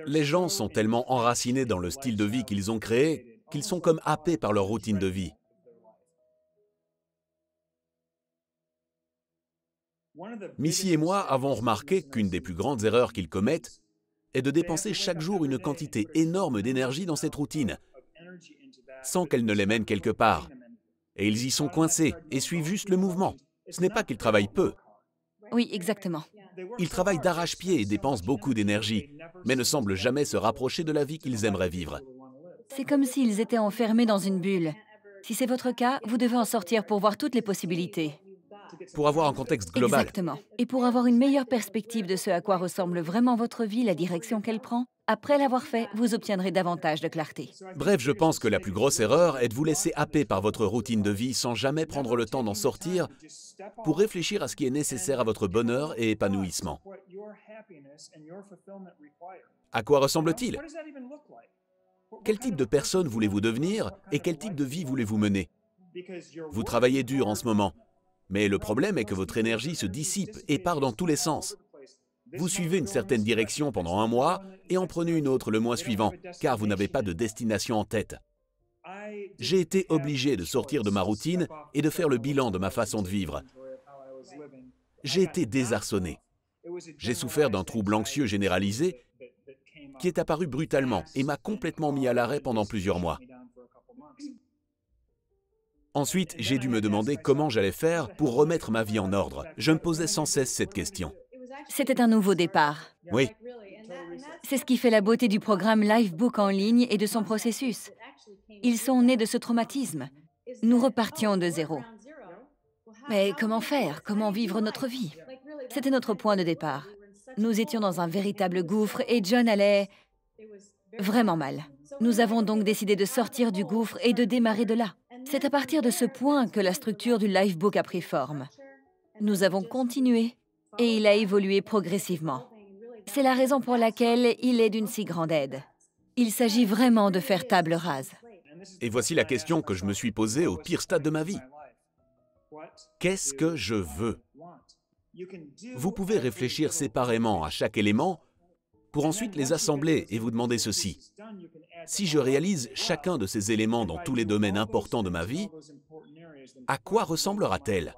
Les gens sont tellement enracinés dans le style de vie qu'ils ont créé qu'ils sont comme happés par leur routine de vie. Missy et moi avons remarqué qu'une des plus grandes erreurs qu'ils commettent est de dépenser chaque jour une quantité énorme d'énergie dans cette routine, sans qu'elle ne les mène quelque part. Et ils y sont coincés et suivent juste le mouvement. Ce n'est pas qu'ils travaillent peu. Oui, exactement. Ils travaillent d'arrache-pied et dépensent beaucoup d'énergie, mais ne semblent jamais se rapprocher de la vie qu'ils aimeraient vivre. C'est comme s'ils étaient enfermés dans une bulle. Si c'est votre cas, vous devez en sortir pour voir toutes les possibilités. Pour avoir un contexte global, Exactement. Et pour avoir une meilleure perspective de ce à quoi ressemble vraiment votre vie, la direction qu'elle prend, après l'avoir fait, vous obtiendrez davantage de clarté. bref, je pense que la plus grosse erreur est de vous laisser happer par votre routine de vie sans jamais prendre le temps d'en sortir pour réfléchir à ce qui est nécessaire à votre bonheur et épanouissement. À quoi ressemble-t-il? Quel type de personne voulez-vous devenir et quel type de vie voulez-vous mener? Vous travaillez dur en ce moment, mais le problème est que votre énergie se dissipe et part dans tous les sens. Vous suivez une certaine direction pendant un mois et en prenez une autre le mois suivant, car vous n'avez pas de destination en tête. J'ai été obligé de sortir de ma routine et de faire le bilan de ma façon de vivre. J'ai été désarçonné. J'ai souffert d'un trouble anxieux généralisé qui est apparu brutalement et m'a complètement mis à l'arrêt pendant plusieurs mois. Ensuite, j'ai dû me demander comment j'allais faire pour remettre ma vie en ordre. Je me posais sans cesse cette question. C'était un nouveau départ. Oui, C'est ce qui fait la beauté du programme Lifebook en ligne et de son processus. Ils sont nés de ce traumatisme. Nous repartions de zéro. Mais comment faire? Comment vivre notre vie? C'était notre point de départ. Nous étions dans un véritable gouffre et John allait vraiment mal. Nous avons donc décidé de sortir du gouffre et de démarrer de là. C'est à partir de ce point que la structure du Lifebook a pris forme. Nous avons continué et il a évolué progressivement. C'est la raison pour laquelle il est d'une si grande aide. Il s'agit vraiment de faire table rase. et voici la question que je me suis posée au pire stade de ma vie. Qu'est-ce que je veux? Vous pouvez réfléchir séparément à chaque élément pour ensuite les assembler et vous demander ceci. Si je réalise chacun de ces éléments dans tous les domaines importants de ma vie, à quoi ressemblera-t-elle?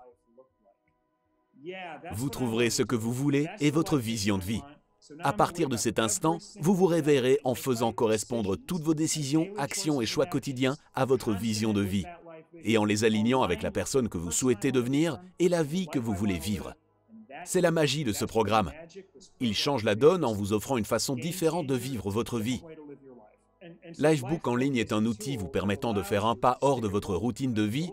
Vous trouverez ce que vous voulez et votre vision de vie. À partir de cet instant, vous vous réveillerez en faisant correspondre toutes vos décisions, actions et choix quotidiens à votre vision de vie et en les alignant avec la personne que vous souhaitez devenir et la vie que vous voulez vivre. C'est la magie de ce programme. Il change la donne en vous offrant une façon différente de vivre votre vie. Lifebook en ligne est un outil vous permettant de faire un pas hors de votre routine de vie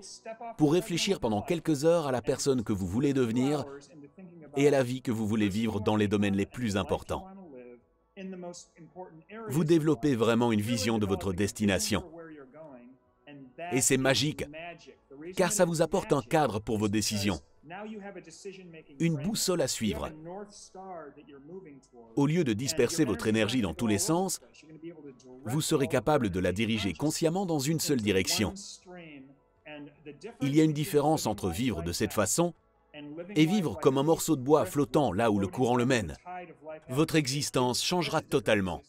pour réfléchir pendant quelques heures à la personne que vous voulez devenir et à la vie que vous voulez vivre dans les domaines les plus importants. Vous développez vraiment une vision de votre destination. Et c'est magique, car ça vous apporte un cadre pour vos décisions, une boussole à suivre. Au lieu de disperser votre énergie dans tous les sens, vous serez capable de la diriger consciemment dans une seule direction. Il y a une différence entre vivre de cette façon et vivre comme un morceau de bois flottant là où le courant le mène. Votre existence changera totalement.